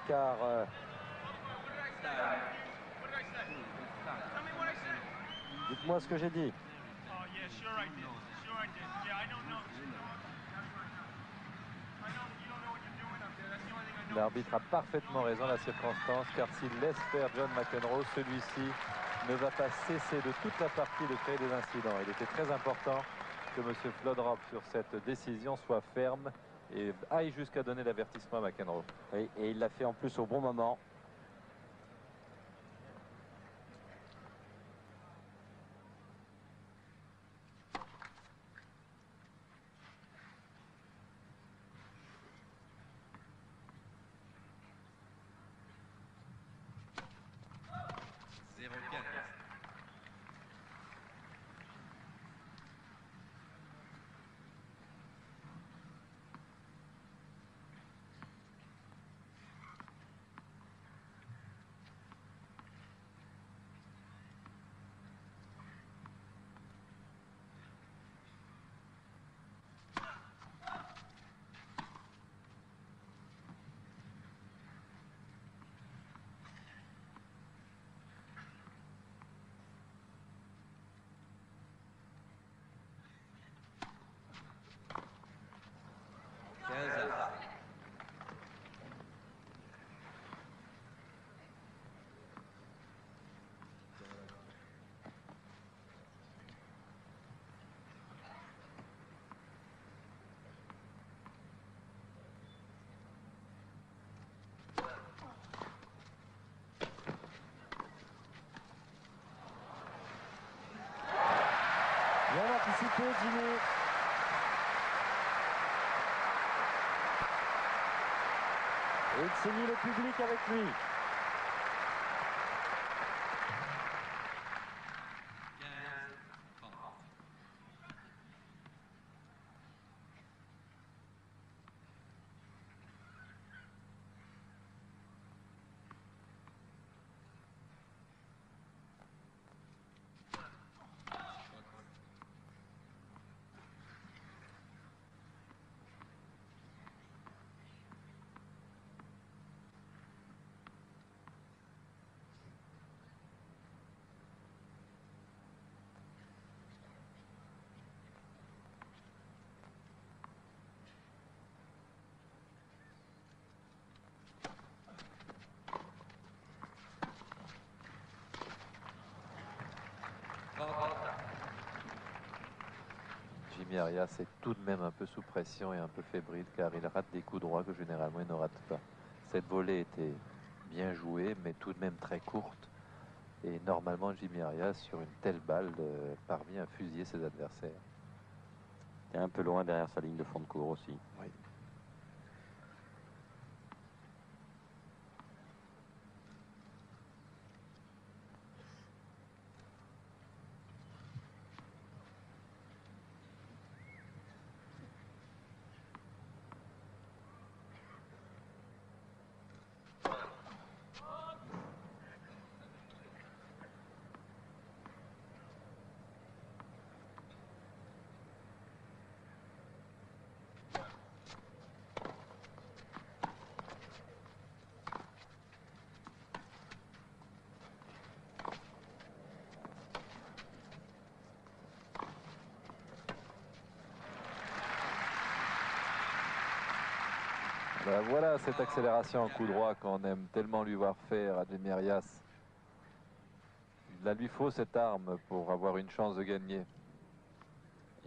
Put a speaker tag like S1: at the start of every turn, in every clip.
S1: car dites-moi ce que j'ai dit. L'arbitre a parfaitement raison, la circonstance, car s'il laisse faire John McEnroe, celui-ci ne va pas cesser de toute la partie de créer des incidents. Il était très important que M. Vlodrop, sur cette décision, soit ferme et aille jusqu'à donner l'avertissement à McEnroe.
S2: Oui, et il l'a fait en plus au bon moment.
S1: Bien anticipé, Jimmy. Et il s'est mis le public avec lui. Jimmy Arias est tout de même un peu sous pression et un peu fébrile, car il rate des coups droits que généralement il ne rate pas. Cette volée était bien jouée, mais tout de même très courte. Et normalement, Jimmy Arias, sur une telle balle, parvient à fusiller ses adversaires.
S2: Il est un peu loin derrière sa ligne de fond de cours aussi.
S1: Oui. Ben voilà cette accélération en coup droit qu'on aime tellement lui voir faire à Jimmy Arias. Il lui faut cette arme pour avoir une chance de gagner.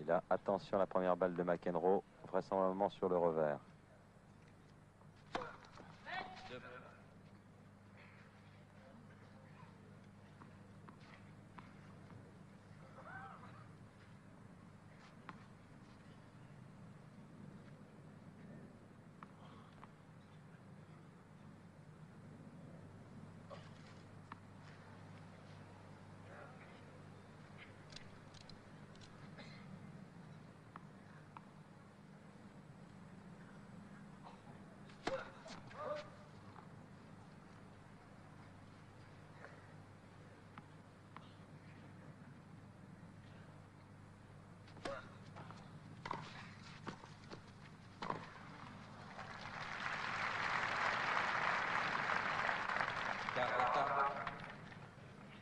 S2: Et là, attention à la première balle de McEnroe, vraisemblablement sur le revers.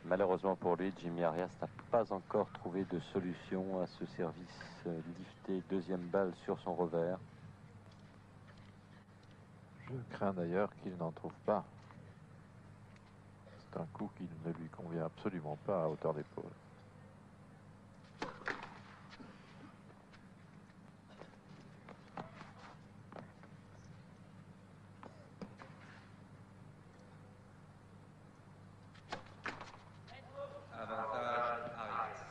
S2: Malheureusement pour lui, Jimmy Arias n'a pas encore trouvé de solution à ce service lifté. Deuxième balle sur son revers.
S1: Je crains d'ailleurs qu'il n'en trouve pas. C'est un coup qui ne lui convient absolument pas à hauteur d'épaule.
S3: Avantage Arias.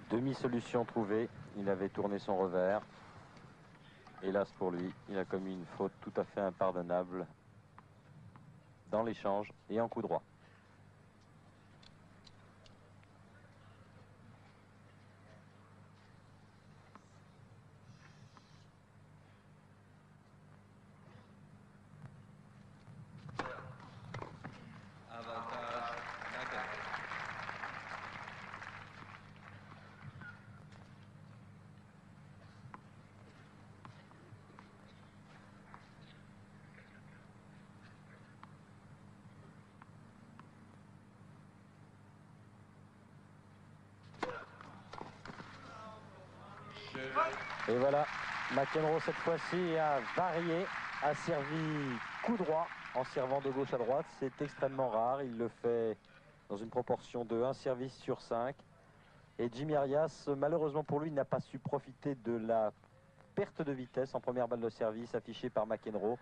S2: Demi-solution trouvée. Il avait tourné son revers. Hélas pour lui, il a commis une faute tout à fait impardonnable dans l'échange et en coup droit.
S3: Avantage McEnroe.
S2: Et voilà, McEnroe cette fois-ci a varié, a servi coup droit en servant de gauche à droite. C'est extrêmement rare, il le fait dans une proportion de 1 service sur 5. Et Jimmy Arias, malheureusement pour lui, n'a pas su profiter de la perte de vitesse en première balle de service affichée par McEnroe,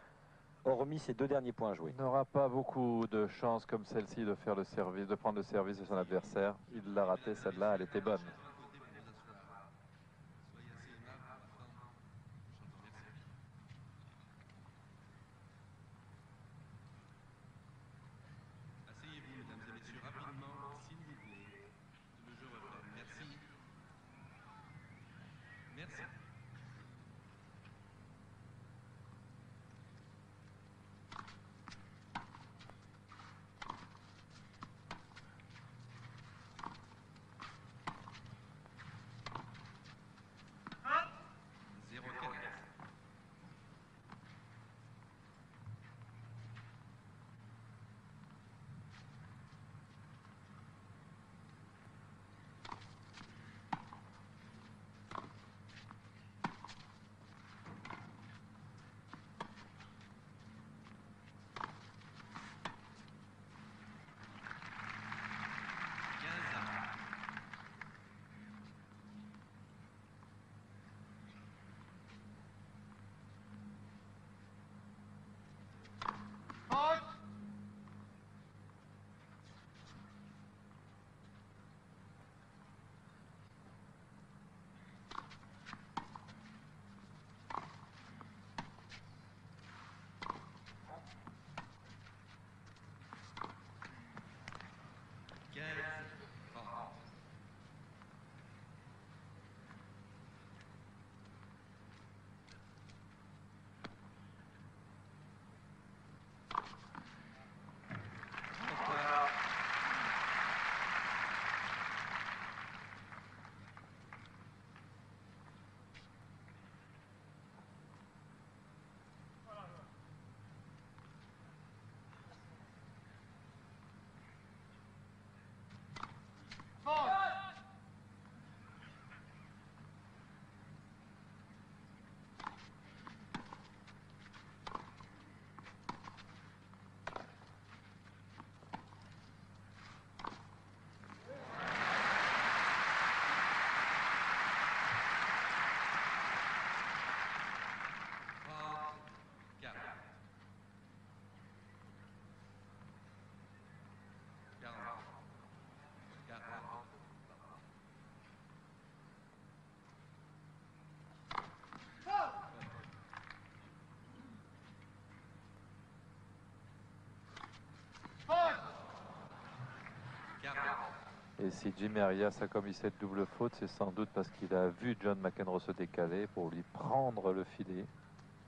S2: hormis ses 2 derniers points joués.
S1: Il n'aura pas beaucoup de chance comme celle-ci de faire le service, de prendre le service de son adversaire. Il l'a raté, celle-là, elle était bonne.
S3: Asseyez-vous, mesdames et messieurs, rapidement, s'il vous plaît. Le jeu reprend. Merci. Merci. Zéro tennis.
S1: Et si Jimmy Arias a commis cette double faute, c'est sans doute parce qu'il a vu John McEnroe se décaler pour lui prendre le filet.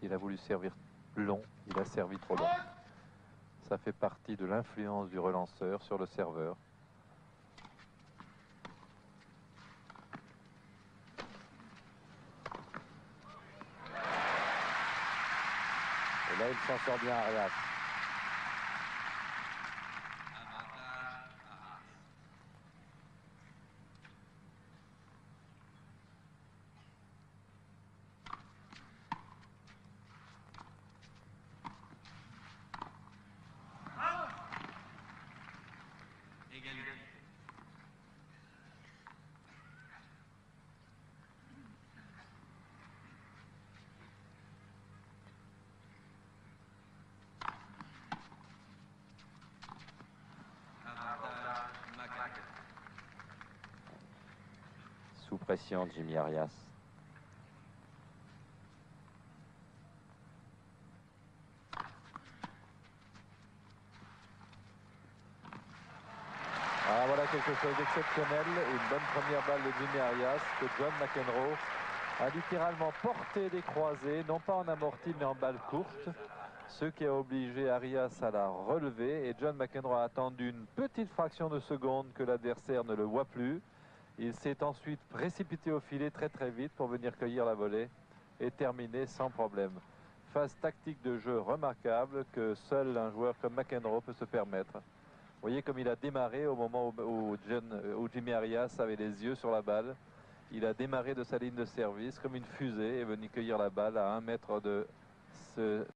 S1: Il a voulu servir long, il a servi trop long. Ça fait partie de l'influence du relanceur sur le serveur.
S2: Et là, il s'en sort bien, Arias.
S3: Avantage Arras. Égalité. Avantage McEnroe.
S2: Sous pression, Jimmy Arias.
S1: Ah, voilà quelque chose d'exceptionnel. Une bonne première balle de Jimmy Arias que John McEnroe a littéralement porté des croisés, non pas en amorti mais en balle courte. Ce qui a obligé Arias à la relever et John McEnroe a attendu une petite fraction de seconde que l'adversaire ne le voit plus. Il s'est ensuite précipité au filet très vite pour venir cueillir la volée et terminer sans problème. Phase tactique de jeu remarquable que seul un joueur comme McEnroe peut se permettre. Vous voyez comme il a démarré au moment où Jimmy Arias avait les yeux sur la balle. Il a démarré de sa ligne de service comme une fusée et est venu cueillir la balle à 1 mètre de ce